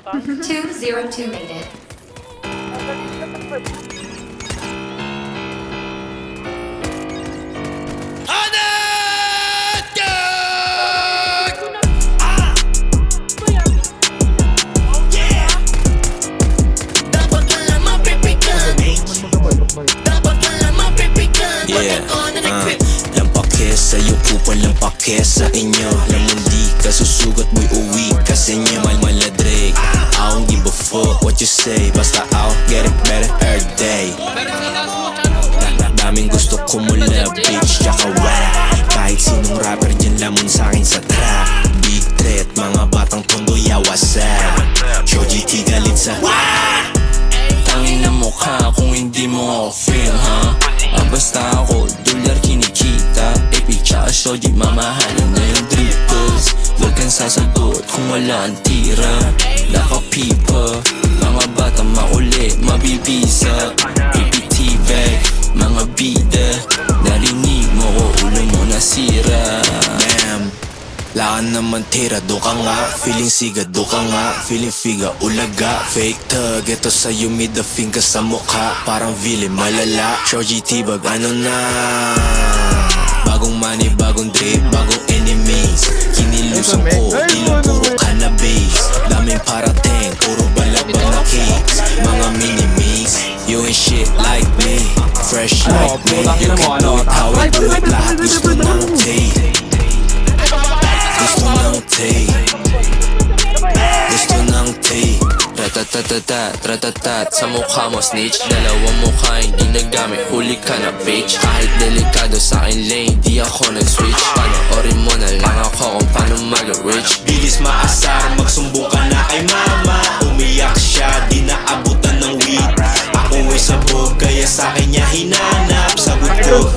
202 made it. Lampake sa'yo, kupal lampake sa inyo. Lamang di ka susugat, mo'y uwi ka sa inyo. Maladrig, I don't give a fuck what you say. Basta I'll get it better every day. Daming gusto ko mula, bitch, tsaka rap. Kahit sinong rapper dyan lamon sa'kin sa trap. Big threat, mga batang tondo, yawasab. Shoji galit sa tangin na mukha kung hindi mo feel, ha? Basta ako, dolyar kinikita. Epic tsaka shoji, mamahalin na yung dripples. Huwag kang sasagot kung wala ang tira. Nakapipa, mga bata mauli, mabibisa. PPT bag, mga bida. Narinig mo ko, ulo mo nasira. Damn, laan naman tira, do ka nga. Feeling siga, do ka nga. Feeling figa, ulaga. Fake tag, ito sa'yo mid the finger sa mukha. Parang villain, malala. Shoji tibag, ano na? Bagong money, bagong drip, bagong enemies. Kinilusong ko, ilong puro cannabis. Daming parating, puro balabang na kicks. Mga mini-mix, you ain't shit like me. Fresh like me, you can do it how I do it. Lahat gusto ng tape. Gusto ng tape. Gusto ng tape. Ratatatat sa mukha mo snitch. Dalawang mukha yung ginagamit, huli ka na bitch. Kahit delikado sa akin lane, di ako nag-switch. Panoorin mo na lang ako kung paano mag-rich. Bilis maasar, magsumbong ka na kay mama. Umiyak siya, di naabutan ng weed. Ako ay sabog, kaya sa kanya hinanap. Sagot ko,